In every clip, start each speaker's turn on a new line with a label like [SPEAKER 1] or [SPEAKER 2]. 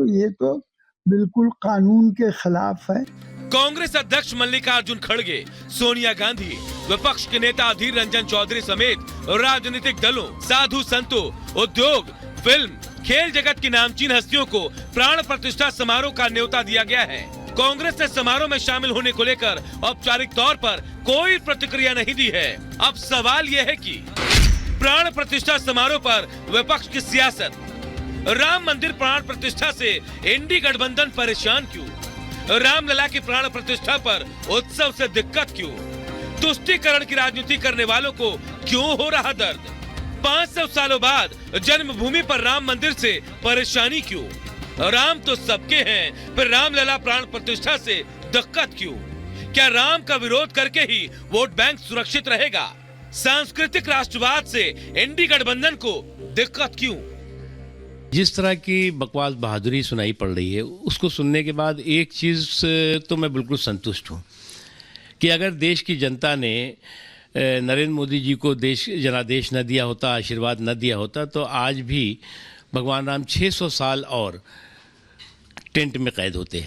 [SPEAKER 1] तो ये तो बिल्कुल कानून के खिलाफ है।
[SPEAKER 2] कांग्रेस अध्यक्ष मल्लिकार्जुन खड़गे, सोनिया गांधी, विपक्ष के नेता अधीर रंजन चौधरी समेत राजनीतिक दलों, साधु संतों, उद्योग, फिल्म, खेल जगत की नामचीन हस्तियों को प्राण प्रतिष्ठा समारोह का न्योता दिया गया है। कांग्रेस ने समारोह में शामिल होने को लेकर औपचारिक तौर पर कोई प्रतिक्रिया नहीं दी है। अब सवाल यह है कि प्राण प्रतिष्ठा समारोह पर विपक्ष की सियासत, राम मंदिर प्राण प्रतिष्ठा से इंडी गठबंधन परेशान क्यों, रामलला की प्राण प्रतिष्ठा पर उत्सव से दिक्कत क्यों, तुष्टीकरण की राजनीति करने वालों को क्यों हो रहा दर्द, 500 सालों बाद जन्मभूमि पर राम मंदिर से परेशानी क्यों, राम तो सबके हैं, फिर रामलला प्राण प्रतिष्ठा से दिक्कत क्यों, क्या राम का विरोध करके ही वोट बैंक सुरक्षित रहेगा, सांस्कृतिक राष्ट्रवाद से इंडी गठबंधन को दिक्कत क्यों।
[SPEAKER 3] जिस तरह की बकवास बहादुरी सुनाई पड़ रही है, उसको सुनने के बाद एक चीज़ तो मैं बिल्कुल संतुष्ट हूँ कि अगर देश की जनता ने नरेंद्र मोदी जी को जनादेश न दिया होता, आशीर्वाद न दिया होता, तो आज भी भगवान राम 600 साल और टेंट में कैद होते।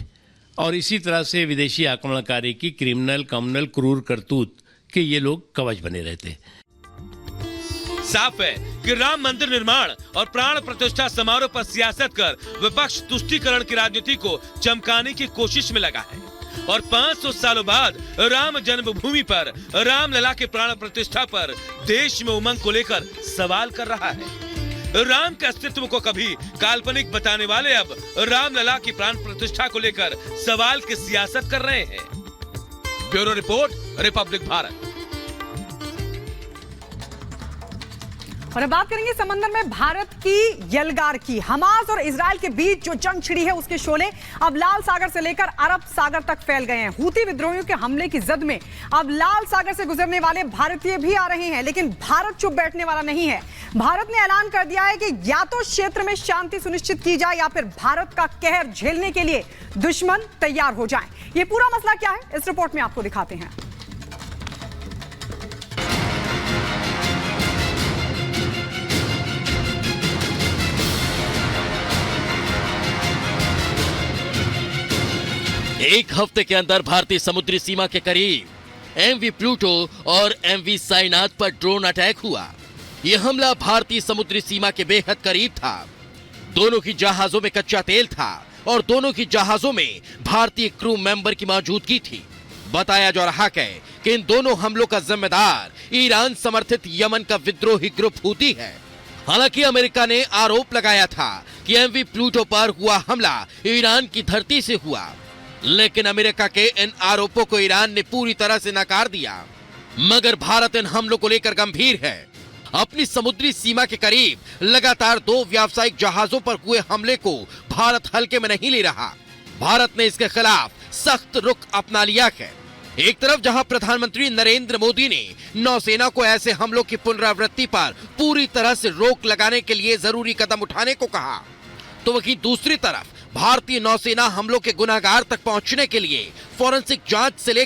[SPEAKER 3] और इसी तरह से विदेशी आक्रमणकारी की क्रिमिनल, कम्युनल, क्रूर करतूत के ये लोग कवच बने रहते।
[SPEAKER 2] साफ है कि राम मंदिर निर्माण और प्राण प्रतिष्ठा समारोह पर सियासत कर विपक्ष तुष्टीकरण की राजनीति को चमकाने की कोशिश में लगा है और 500 सालों बाद राम जन्मभूमि पर रामलला के प्राण प्रतिष्ठा पर देश में उमंग को लेकर सवाल कर रहा है। राम के अस्तित्व को कभी काल्पनिक बताने वाले अब रामलला की प्राण प्रतिष्ठा को लेकर सवाल की सियासत कर रहे हैं। Bureau report, Republic Bharat.
[SPEAKER 4] और अब बात करेंगे समंदर में भारत की यलगार की। हमास और इजराइल के बीच जो जंग छिड़ी है उसके शोले अब लाल सागर से लेकर अरब सागर तक फैल गए हैं। हूती विद्रोहियों के हमले की जद में अब लाल सागर से गुजरने वाले भारतीय भी आ रहे हैं, लेकिन भारत चुप बैठने वाला नहीं है। भारत ने ऐलान कर दिया है कि या तो क्षेत्र में शांति सुनिश्चित की जाए या फिर भारत का कहर झेलने के लिए दुश्मन तैयार हो जाए। ये पूरा मसला क्या है, इस रिपोर्ट में आपको दिखाते हैं।
[SPEAKER 5] एक हफ्ते के अंदर भारतीय समुद्री सीमा के करीब एमवी प्लूटो और एमवी साइनाथ पर ड्रोन अटैक हुआ। यह हमला भारतीय समुद्री सीमा के बेहद करीब था। दोनों की जहाजों में कच्चा तेल था और दोनों की जहाजों में भारतीय क्रू मेंबर की मौजूदगी थी। बताया जा रहा है कि इन दोनों हमलों का जिम्मेदार ईरान समर्थित यमन का विद्रोही ग्रुप हूती है। हालांकि अमेरिका ने आरोप लगाया था कि एमवी प्लूटो पर हुआ हमला ईरान की धरती से हुआ, लेकिन अमेरिका के इन आरोपों को ईरान ने पूरी तरह से नकार दिया। मगर भारत इन हमलों को लेकर गंभीर है। अपनी समुद्री सीमा के करीब लगातार 2 व्यावसायिक जहाजों पर हुए हमले को भारत हल्के में नहीं ले रहा। भारत ने इसके खिलाफ सख्त रुख अपना लिया है। एक तरफ जहां प्रधानमंत्री नरेंद्र मोदी ने नौसेना को ऐसे हमलों की पुनरावृत्ति पर पूरी तरह से रोक लगाने के लिए जरूरी कदम उठाने को कहा, तो वहीं दूसरी तरफ भारतीय नौसेना हमलों के गुनाहगार तक पहुंचने के लिए फोरेंसिक जांच से लेकर